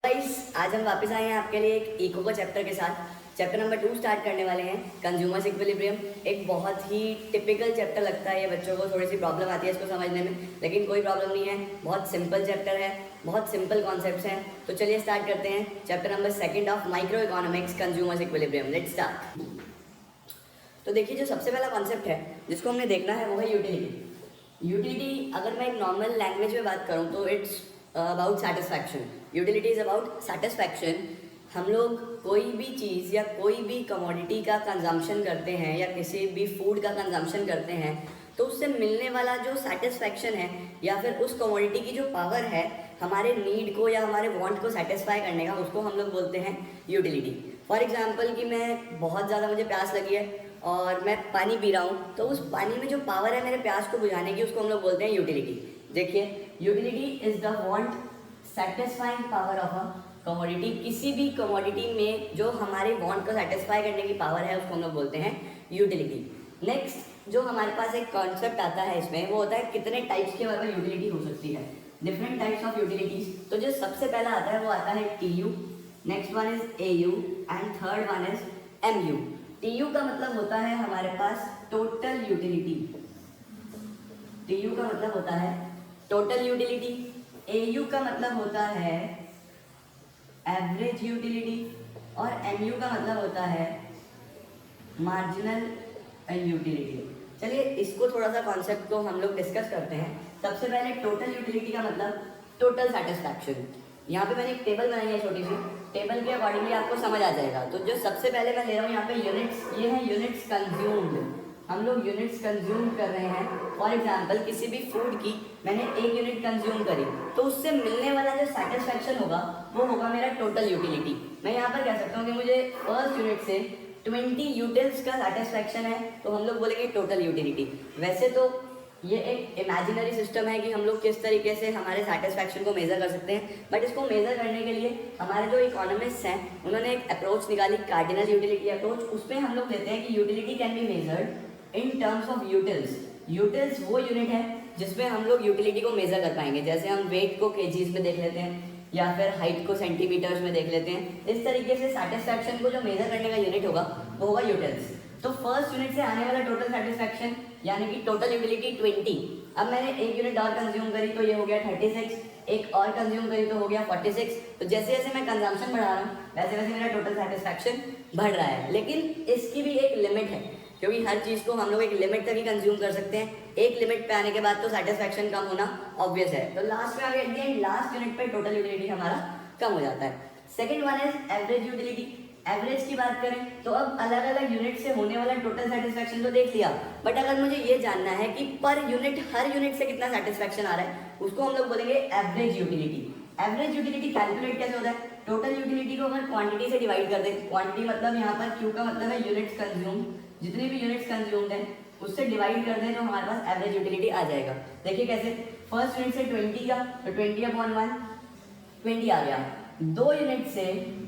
Guys आज हम वापस आए हैं आपके लिए एक इको का चैप्टर के साथ। चैप्टर नंबर 2 स्टार्ट करने वाले हैं, कंज्यूमर्स इक्विलिब्रियम। एक बहुत ही टिपिकल चैप्टर लगता है, ये बच्चों को थोड़ी सी प्रॉब्लम आती है इसको समझने में, लेकिन कोई प्रॉब्लम नहीं है। बहुत सिंपल चैप्टर है, बहुत सिंपल कॉन्सेप्ट्स हैं। तो चलिए स्टार्ट करते हैं chapter number 2 of micro economics, consumers equilibrium. Let's start. तो देखिए, जो सबसे पहला कॉन्सेप्ट है जिसको हमने देखना है वो है यूटिलिटी। यूटिलिटी अगर मैं एक नॉर्मल लैंग्वेज में बात करूँ तो it's about satisfaction. Utility is about satisfaction. हम लोग कोई भी चीज़ या कोई भी कमोडिटी का कंजम्पशन करते हैं या किसी भी फूड का कंजम्पशन करते हैं तो उससे मिलने वाला जो सेटिस्फैक्शन है या फिर उस कमोडिटी की जो पावर है हमारे नीड को या हमारे वांट को सेटिस्फाई करने का, उसको हम लोग बोलते हैं यूटिलिटी। फॉर एग्जांपल कि मैं बहुत ज़्यादा मुझे प्यास लगी है और मैं पानी पी रहा हूँ, तो उस पानी में जो पावर है मेरे प्यास को बुझाने की, उसको हम लोग बोलते हैं यूटिलिटी। देखिए, utility is the want satisfying power of a commodity. किसी भी कमोडिटी में जो हमारे वांट को सेटिस्फाई करने की पावर है उसको हम लोग बोलते हैं यूटिलिटी। नेक्स्ट जो हमारे पास एक कॉन्सेप्ट आता है इसमें, वो होता है कितने टाइप्स की हमारे पास यूटिलिटी हो सकती है, डिफरेंट टाइप्स ऑफ यूटिलिटीज। तो जो सबसे पहला आता है वो आता है TU, next one is AU and third one is MU. TU का मतलब होता है हमारे पास टोटल यूटिलिटी, टीयू का मतलब होता है टोटल यूटिलिटी। एयू का मतलब होता है एवरेज यूटिलिटी और एमयू का मतलब होता है मार्जिनल यूटिलिटी। चलिए इसको थोड़ा सा कॉन्सेप्ट को हम लोग डिस्कस करते हैं। सबसे पहले टोटल यूटिलिटी का मतलब टोटल सेटिस्फैक्शन। यहाँ पे मैंने एक टेबल बनाई है छोटी सी, टेबल के अकॉर्डिंगली आपको समझ आ जाएगा। तो जो सबसे पहले मैं ले रहा हूँ यहाँ पे यूनिट्स, ये है यूनिट्स कंज्यूम्ड। हम लोग यूनिट्स कंज्यूम कर रहे हैं। फॉर एग्जांपल किसी भी फूड की मैंने 1 यूनिट कंज्यूम करी तो उससे मिलने वाला जो सेटिस्फैक्शन होगा वो होगा मेरा टोटल यूटिलिटी। मैं यहाँ पर कह सकता हूँ कि मुझे फर्स्ट यूनिट से 20 यूटिल्स का सेटिस्फैक्शन है, तो हम लोग बोलेंगे टोटल यूटिलिटी। वैसे तो ये एक इमेजिनरी सिस्टम है कि हम लोग किस तरीके से हमारे सेटिस्फैक्शन को मेज़र कर सकते हैं, बट इसको मेज़र करने के लिए हमारे जो इकोनॉमिस्ट हैं उन्होंने एक अप्रोच निकाली, कार्डिनल यूटिलिटी अप्रोच। उसमें हम लोग कहते हैं कि utility can be measured in terms of utils. Utils वो यूनिट है जिसमें हम लोग यूटिलिटी को मेज़र कर पाएंगे। जैसे हम वेट को केजीज में देख लेते हैं या फिर हाइट को सेंटीमीटर्स में देख लेते हैं। इस तरीके से सेटिस्फैक्शन को जो मेज़र करने का यूनिट होगा वो होगा यूटिल्स। तो फर्स्ट यूनिट से आने वाला टोटल सेटिस्फैक्शन यानी कि टोटल यूटिलिटी 20। अब मैंने 1 यूनिट और कंज्यूम करी तो ये हो गया 36, एक और कंज्यूम करी तो हो गया 46। तो जैसे जैसे मैं कंजम्पशन बढ़ा रहा हूँ वैसे वैसे मेरा टोटल सेटिस्फैक्शन बढ़ रहा है। लेकिन इसकी भी एक लिमिट है, क्योंकि हर चीज़ को हम लोग एक लिमिट तक ही कंज्यूम कर सकते हैं। एक लिमिट पे आने के बाद तो सेटिस्फैक्शन कम होना ऑब्वियस है। तो लास्ट में आगे at the end last unit पे टोटल यूटिलिटी हमारा कम हो जाता है। Second one is average utility. Average की बात करें तो अब अलग अलग यूनिट से होने वाला टोटल सेटिस्फैक्शन तो देख लिया, बट अगर मुझे ये जानना है कि पर यूनिट हर यूनिट से कितना सेटिस्फैक्शन आ रहा है, उसको हम लोग बोलेंगे average utility. Average utility calculate कैसे होता है? टोटल यूटिलिटी को अगर क्वांटिटी से डिवाइड कर दें, क्वांटिटी मतलब यहाँ पर क्यू का मतलब है यूनिट्स कंज्यूम, जितनी भी यूनिट्स कंज्यूम्ड है उससे डिवाइड कर दें तो हमारे पास एवरेज यूटिलिटी आ जाएगा। देखिए कैसे, फर्स्ट यूनिट से 20 का तो 20/1 20 आ गया। 2 यूनिट से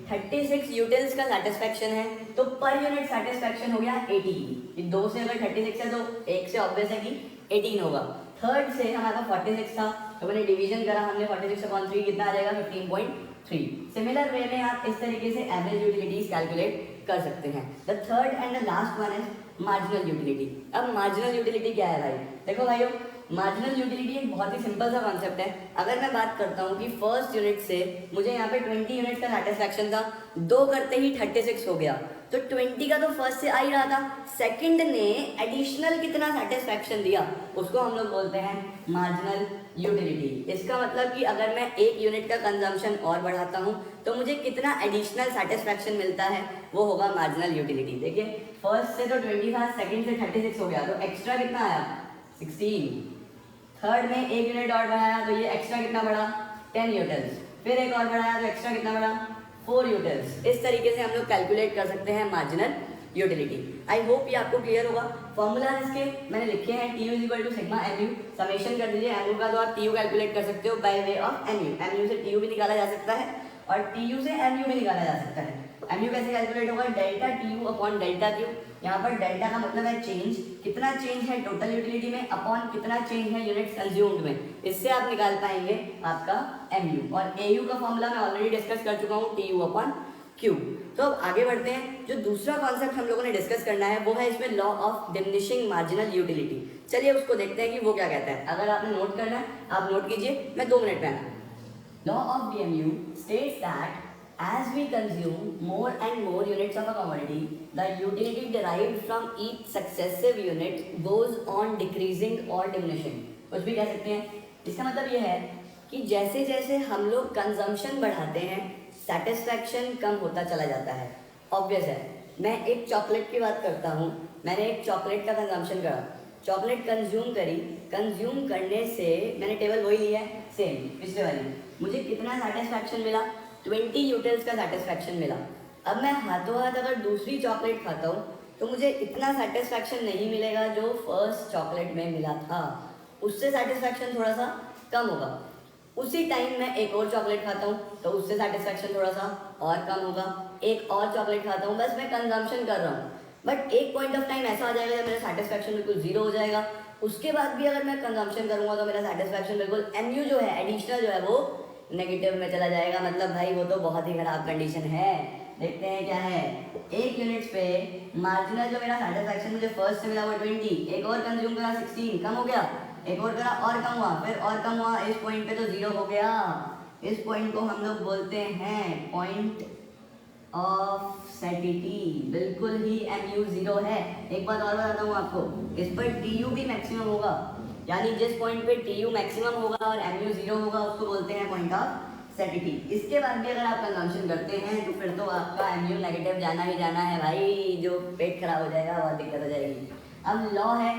36 यूटिल्स का सेटिस्फैक्शन है तो पर यूनिट सेटिस्फैक्शन हो गया 18। 2 से अगर 36 है तो 1 से ऑब्वियस है कि 18 होगा। थर्ड से हमारा 46 था तो मैंने डिवीजन करा, हमने 46/3 कितना आ जाएगा 15.3। सिमिलर वे में आप इस तरीके से एवरेज यूटिलिटीज कैलकुलेट कर सकते हैं। The third and the last one is marginal utility. अब मार्जिनल यूटिलिटी क्या है भाई? देखो भाइयों, मार्जिनल यूटिलिटी एक बहुत ही सिंपल सा कॉन्सेप्ट है। अगर मैं बात करता हूँ कि फर्स्ट यूनिट से मुझे यहाँ पे 20 यूनिट का सेटिस्फैक्शन था, 2 करते ही 36 हो गया, तो 20 का तो फर्स्ट से आ ही रहा था। सेकंड ने एडिशनल कितना सेटिस्फैक्शन दिया उसको हम लोग बोलते हैं मार्जिनल यूटिलिटी। इसका मतलब कि अगर मैं 1 यूनिट का कंजम्पशन और बढ़ाता हूँ तो मुझे कितना एडिशनल सेटिस्फैक्शन मिलता है वो होगा मार्जिनल यूटिलिटी। देखिए, फर्स्ट से तो 20 था, सेकंड से 36 हो गया, तो एक्स्ट्रा कितना आया 16। थर्ड में 1 यूनिट और बढ़ाया तो ये एक्स्ट्रा कितना बढ़ा 10 यूटिल्स, फिर एक और बढ़ाया तो एक्स्ट्रा कितना बढ़ा 4 यूटिल्स। इस तरीके से हम लोग कैलकुलेट कर सकते हैं मार्जिनल यूटिलिटी। आई होप ये आपको क्लियर होगा। फॉर्मूला इसके मैंने लिखे हैं, T U equal to sigma M U. Summation कर दीजिए, एम यू का तो आप टी यू कैलकुलेट कर सकते हो by way of M U. M U से टी यू भी निकाला जा सकता है और टी यू से एम यू भी निकाला जा सकता है। एम यू कैसे कैलकुलेट होगा, delta T U upon delta Q. यहाँ पर डेल्टा का मतलब है चेंज, कितना चेंज है टोटल यूटिलिटी में, अपॉन कितना चेंज है यूनिट्स कंज्यूम्ड में। इससे आप निकाल पाएंगे आपका एम यू। और ए यू का फॉर्मूला मैं ऑलरेडी डिस्कस कर चुका हूँ, टी यू अपॉन क्यू। तो अब आगे बढ़ते हैं। जो दूसरा कॉन्सेप्ट हम लोगों ने डिस्कस करना है वो है इसमें law of diminishing marginal utility. चलिए उसको देखते हैं कि वो क्या कहता है। अगर आपने नोट करना है आप नोट कीजिए, मैं 2 मिनट में आना। Law of DMU states that as we consume more and more units of a commodity, the utility derived from each successive unit goes on decreasing or diminishing। कुछ भी कह सकते हैं। इसका मतलब ये है कि जैसे जैसे हम लोग कंजम्पशन बढ़ाते हैं सेटिस्फैक्शन कम होता चला जाता है। ऑब्वियस है। मैं एक चॉकलेट की बात करता हूँ, मैंने एक चॉकलेट का कंजम्पशन करा, चॉकलेट कंज्यूम करी, कंज्यूम करने से मैंने टेबल वही लिया है सेम पिछले वाली, मुझे कितना सेटिस्फैक्शन मिला, 20 यूटिल्स का सेटिस्फैक्शन मिला। अब मैं हाथों हाथ अगर दूसरी चॉकलेट खाता हूँ तो मुझे इतना सेटिस्फैक्शन नहीं मिलेगा जो फर्स्ट चॉकलेट में मिला था, उससे सेटिस्फैक्शन थोड़ा सा कम होगा। उसी टाइम मैं एक और चॉकलेट खाता हूँ तो उससे सेटिस्फैक्शन थोड़ा सा और कम होगा, एक और चॉकलेट खाता हूँ, बस मैं कंजम्पशन कर रहा हूँ। बट एक पॉइंट ऑफ टाइम ऐसा आ जाएगा जब मेरा सेटिस्फैक्शन बिल्कुल जीरो हो जाएगा। उसके बाद भी अगर मैं कंजम्पशन करूँगा तो मेरा सेटिस्फैक्शन बिल्कुल एमयू जो है एडिशनल जो है वो नेगेटिव में चला जाएगा। मतलब भाई वो तो बहुत ही खराब कंडीशन है। देखते हैं क्या है। एक यूनिट्स पे मार्जिनल जो मेरा सेटिस्फैक्शन मुझे फर्स्ट से मिला वो 20, एक और कंज्यूम करा 16, कम हो गया, एक और करा और कम हुआ, फिर और कम हुआ, इस पॉइंट पे तो जीरो हो गया। इस पॉइंट को हम लोग बोलते हैं पॉइंट ऑफ सैटिटी। बिल्कुल ही एमयू जीरो है। एक बात और बताता हूँ आपको, इस पर टीयू भी मैक्सिमम होगा, यानी जिस पॉइंट पे टीयू मैक्सिमम होगा और एमयू जीरो होगा उसको बोलते हैं पॉइंट ऑफ सैटिटी। इसके बाद भी अगर आप कंजम्पशन करते हैं तो फिर तो आपका एमयू नेगेटिव जाना ही जाना है भाई, जो पेट खराब हो जाएगा, बहुत दिक्कत हो जाएगी। अब लॉ है,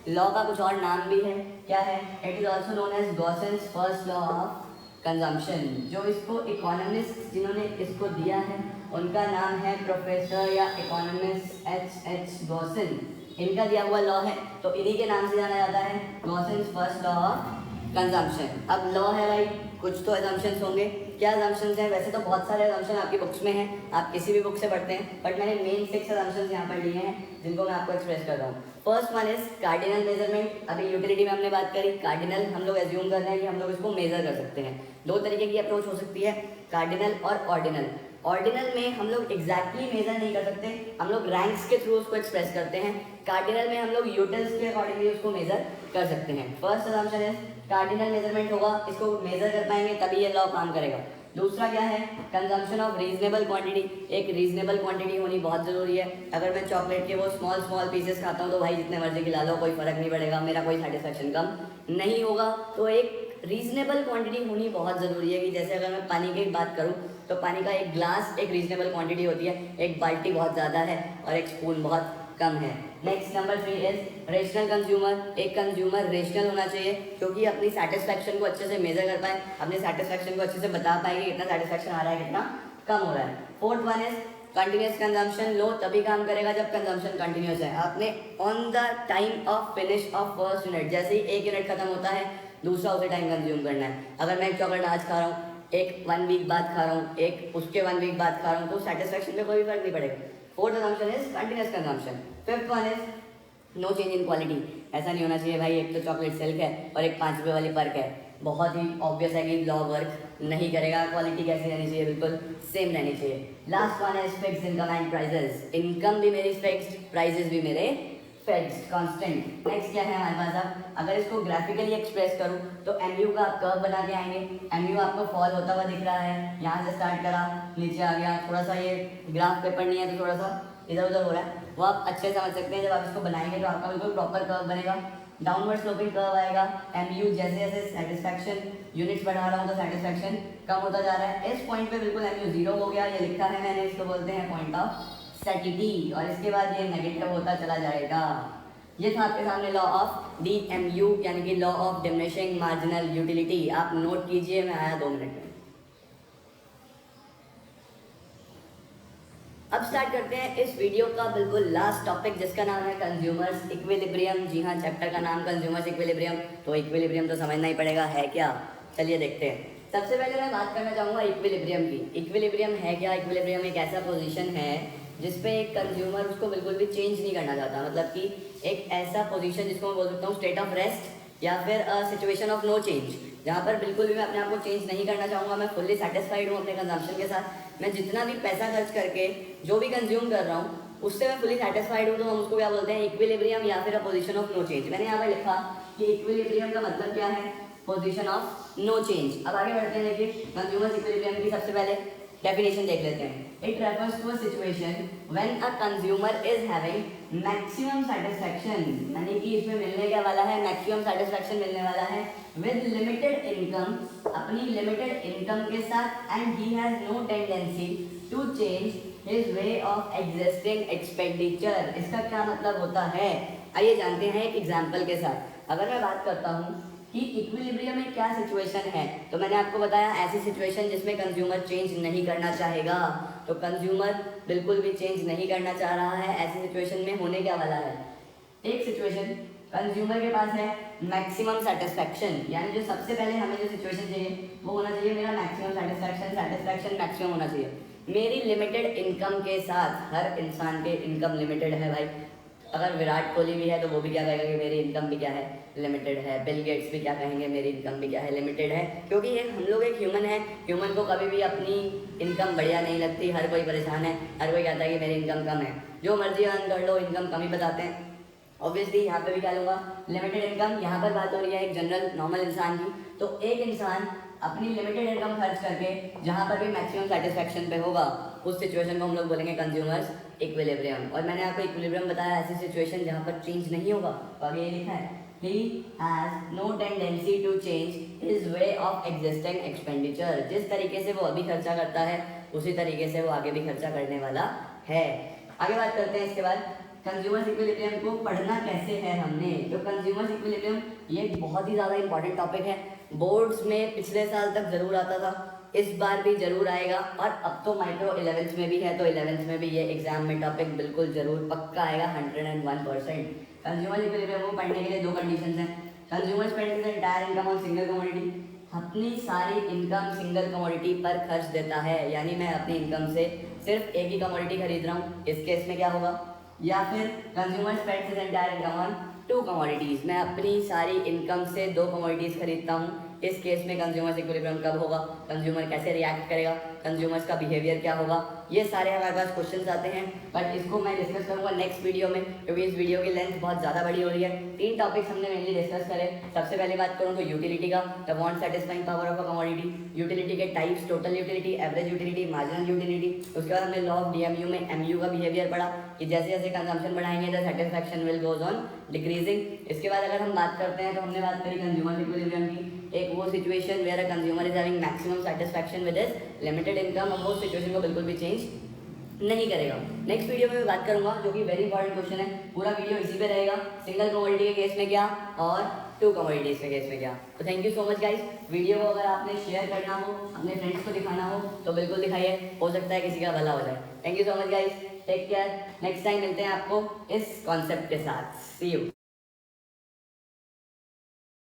लॉ का कुछ और नाम भी है, क्या है, it is also known as Gossen's first law of consumption. जो इसको इकोनॉमिस्ट जिन्होंने इसको दिया है उनका नाम है प्रोफेसर या इकोनॉमिस्ट एच गॉसेन। इनका दिया हुआ लॉ है तो इन्हीं के नाम से जाना जाता है, गॉसेंस फर्स्ट लॉ ऑफ कंजम्पशन। अब लॉ है भाई, कुछ तो एजम्पशंस होंगे। क्या एजम्पशंस हैं? वैसे तो बहुत सारे एजम्पशन आपकी बुक्स में हैं, आप किसी भी बुक से पढ़ते हैं, बट मैंने मेन 6 एजम्पशंस यहाँ पर लिए हैं जिनको मैं आपको एक्सप्रेस कर रहा हूँ। First one is cardinal measurement. अभी यूटिलिटी में हमने बात करी, कार्डिनल हम लोग एज्यूम कर रहे हैं कि हम लोग इसको मेजर कर सकते हैं। 2 तरीके की अप्रोच हो सकती है, कार्डिनल और ऑर्डिनल। ऑर्डिनल में हम लोग एग्जैक्टली मेजर नहीं कर सकते, हम लोग रैंक्स के थ्रू उसको एक्सप्रेस करते हैं। कार्डिनल में हम लोग यूटिल्स के अकॉर्डिंगली उसको मेजर कर सकते हैं। फर्स्ट अजम्पशन है कार्डिनल मेजरमेंट होगा, इसको मेजर कर पाएंगे तभी ये लॉ काम करेगा। दूसरा क्या है, कंजम्पशन ऑफ रीजनेबल क्वांटिटी। एक रीजनेबल क्वांटिटी होनी बहुत ज़रूरी है। अगर मैं चॉकलेट के वो स्मॉल पीसेस खाता हूँ तो भाई जितने मर्जी खिला लो, कोई फ़र्क नहीं पड़ेगा, मेरा कोई सेटिस्फैक्शन कम नहीं होगा। तो एक रीजनेबल क्वांटिटी होनी बहुत ज़रूरी है कि जैसे अगर मैं पानी की बात करूँ तो पानी का एक ग्लास एक रीजनेबल क्वांटिटी होती है, एक बाल्टी बहुत ज़्यादा है और एक स्पून बहुत कम है। Next number 3 is rational consumer. एक कंज्यूमर रेशनल होना चाहिए क्योंकि अपनी सेटिस्फैक्शन को अच्छे से मेजर कर पाए, अपने सेटिस्फैक्शन को अच्छे से बता पाए कि कितना सेटिस्फैक्शन आ रहा है, कितना कम हो रहा है। Fourth one is continuous consumption. Law तभी काम करेगा जब कंजम्पशन कंटिन्यूस है। आपने on the time of finish of first unit, जैसे ही एक यूनिट खत्म होता है दूसरा उसे टाइम कंज्यूम करना है। अगर मैं एक चॉकलेट आज खा रहा हूँ, एक 1 वीक बाद खा रहा हूँ, एक उसके 1 वीक बाद खा रहा हूँ, तो सेटिस्फैक्शन में कोई फर्क नहीं पड़ेगा। Fourth assumption is continuous consumption. Fifth one is no change in quality. ऐसा नहीं होना चाहिए भाई एक तो चॉकलेट सिल्क है और एक 5 रुपये वाली पर्क है, बहुत ही ऑब्वियस है कि लॉ वर्क नहीं करेगा। क्वालिटी कैसी रहनी चाहिए, बिल्कुल सेम रहनी चाहिए। लास्ट वन है fixed income and prices. Income भी मेरी फिक्स्ड, प्राइजेस भी मेरे फिक्स्ड कांस्टेंट। नेक्स्ट क्या है हमारे पास, अब अगर इसको ग्राफिकली एक्सप्रेस करूँ तो एमयू का आप कर्व बना के आएंगे। एमयू आपको फॉल होता हुआ दिख रहा है, यहाँ से स्टार्ट करा नीचे आ गया, थोड़ा सा ये ग्राफ पेपर नहीं है तो थोड़ा सा इधर उधर हो रहा है, वो आप अच्छे समझ सकते हैं। जब आप इसको बनाएंगे तो आपका बिल्कुल प्रॉपर कर्व बनेगा, डाउनवर्ड स्लोपिंग कर्व आएगा। एमयू जैसे जैसे सेटिस्फैक्शन यूनिट्स बढ़ा रहा हूँ तो सेटिस्फैक्शन कम होता जा रहा है। इस पॉइंट पे बिल्कुल एमयू जीरो हो गया, ये लिखा है मैंने, इसको बोलते हैं पॉइंट ऑफ सैटिटी। और इसके बाद ये नेगेटिव होता चला जाएगा। ये था आपके सामने लॉ ऑफ डीएमयू यानी कि law of diminishing marginal utility. आप नोट कीजिए, मैं आया 2 मिनट में। अब स्टार्ट करते हैं इस वीडियो का बिल्कुल लास्ट टॉपिक जिसका नाम है कंज्यूमर्स इक्विलिब्रियम। जी हाँ, चैप्टर का नाम कंज्यूमर्स इक्विलिब्रियम, तो इक्विलिब्रियम तो समझना ही पड़ेगा है क्या। चलिए देखते हैं। सबसे पहले मैं बात करना चाहूँगा इक्विलिब्रियम की। इक्विलिब्रियम है क्या? इक्विलिब्रियम एक ऐसा पोजीशन है जिसपे एक कंज्यूमर उसको बिल्कुल भी चेंज नहीं करना चाहता, मतलब कि एक ऐसा पोजीशन जिसको मैं बोल सकता हूँ स्टेट ऑफ रेस्ट या फिर सिचुएशन ऑफ नो चेंज, जहाँ पर बिल्कुल भी मैं अपने आप को चेंज नहीं करना चाहूँगा। मैं फुल्ली सेटिस्फाइड हूँ अपने कंजम्पशन के साथ। मैं जितना भी पैसा खर्च करके जो भी कंज्यूम कर रहा हूँ उससे मैं फुली सेटिस्फाइड हूँ, तो हम उसको क्या बोलते हैं? इक्विलिब्रियम या फिर a position of no change. मैंने यहाँ पर लिखा कि इक्विलिब्रियम का मतलब क्या है? Position of no change. अब आगे बढ़ते हैं, देखिए कंज्यूमर इक्विलिब्रियम की सबसे पहले डेफिनेशन देख लेते हैं। It refers to a situation when a consumer is having maximum satisfaction, यानी कि इसमें मिलने क्या वाला है? मैक्सिमम सेटिस्फैक्शन मिलने वाला है विद लिमिटेड इनकम, अपनी लिमिटेड इनकम के साथ, and he has no tendency to change his way of existing expenditure. इसका क्या मतलब होता है? आइए जानते हैं एक एग्जाम्पल के साथ। अगर मैं बात करता हूँ कि इक्विलिब्रियम में क्या सिचुएशन है, तो मैंने आपको बताया ऐसी सिचुएशन जिसमें कंज्यूमर चेंज नहीं करना चाहेगा। तो कंज्यूमर बिल्कुल भी चेंज नहीं करना चाह रहा है, ऐसी सिचुएशन में होने क्या वाला है? एक सिचुएशन कंज्यूमर के पास है मैक्सिमम सेटिस्फैक्शन, यानी जो सबसे पहले हमें जो सिचुएशन चाहिए वो होना चाहिए मेरा मैक्सिमम सेटिस्फैक्शन मैक्सिमम होना चाहिए मेरी लिमिटेड इनकम के साथ। हर इंसान के इनकम लिमिटेड है भाई। अगर विराट कोहली भी है तो वो भी क्या कहेगा कि मेरी इनकम भी क्या है? लिमिटेड है। बिल गेट्स भी क्या कहेंगे? मेरी इनकम भी क्या है? लिमिटेड है। क्योंकि ये हम लोग एक ह्यूमन है, ह्यूमन को कभी भी अपनी इनकम बढ़िया नहीं लगती। हर कोई परेशान है, हर कोई कहता है कि मेरी इनकम कम है। जो मर्जी अर्न कर लो, इनकम कम ही बताते हैं। ऑब्वियसली यहाँ पे भी क्या लूँगा? Limited income. यहाँ पर बात हो रही है एक जनरल नॉर्मल इंसान की, तो एक इंसान अपनी लिमिटेड इनकम खर्च करके जहाँ पर भी मैक्सिमम सेटिस्फैक्शन पे होगा, उस सिचुएशन को हम लोग बोलेंगे कंज्यूमर्स इक्विलिब्रियम। और मैंने आपको इक्विलिब्रियम बताया ऐसी सिचुएशन जहाँ पर चेंज नहीं होगा। तो आगे ये लिखा है he has no tendency to change his way of existing expenditure। जिस तरीके से वो अभी खर्चा करता है उसी तरीके से वो आगे भी खर्चा करने वाला है। आगे बात करते हैं इसके बाद कंज्यूमर इक्विलिब्रियम को पढ़ना कैसे है हमने। तो कंज्यूमर इक्विलिब्रियम ये एक बहुत ही ज़्यादा इंपॉर्टेंट टॉपिक है। बोर्ड्स में पिछले साल तक ज़रूर आता था, इस बार भी ज़रूर आएगा, और अब तो माइक्रो 11th में भी है, तो 11th में भी ये एग्जाम में टॉपिक बिल्कुल ज़रूर पक्का आएगा 101%। कंज्यूमर इक्विलिब्रियम को पढ़ने के लिए दो कंडीशंस हैं। Consumer spends his entire income on single commodity, अपनी सारी इनकम सिंगल कमोडिटी पर खर्च देता है, यानी मैं अपनी इनकम से सिर्फ एक ही कमोडिटी खरीद रहा हूँ, इस केस में क्या होगा? या फिर consumer spends his entire income on two commodities, मैं अपनी सारी इनकम से दो कमोडिटीज़ खरीदता हूँ, इस केस में कंज्यूमर इक्विलिब्रियम कब होगा? कंज्यूमर कैसे रिएक्ट करेगा? कंज्यूमर्स का बिहेवियर क्या होगा? ये सारे हमारे पास क्वेश्चंस आते हैं, बट इसको मैं डिस्कस करूंगा नेक्स्ट वीडियो में, क्योंकि इस वीडियो की लेंथ बहुत ज़्यादा बड़ी हो रही है। 3 टॉपिक्स हमने मेनली डिस्कस करे। सबसे पहले बात करूँ तो यूटिलिटी का, the want satisfying power of a commodity, utility के types, total utility, average utility, marginal utility. उसके बाद हमने लॉ ऑफ डीएमयू में एमयू का बिहेवियर पढ़ा कि जैसे जैसे कंजम्पशन बढ़ाएंगे the satisfaction will goes on decreasing. इसके बाद अगर हम बात करते हैं तो हमने बात करी कंज्यूमर इक्विलिब्रियम की, एक वो situation where a consumer is having maximum satisfaction with his limited income, और वो सिचुएशन को बिल्कुल भी चेंज नहीं करेगा। नेक्स्ट वीडियो में मैं बात करूंगा, जो कि वेरी इंपॉर्टेंट क्वेश्चन है, पूरा वीडियो इसी पे रहेगा, सिंगल कमोडिटी के केस में क्या और टू कमोडिटीज के केस में क्या। तो thank you so much guys. Video को अगर आपने शेयर करना हो, अपने फ्रेंड्स को दिखाना हो तो बिल्कुल दिखाइए, हो सकता है किसी का भला हो जाए। Thank you so much guys, take care. Next time मिलते हैं आपको इस कॉन्सेप्ट के साथ। See you.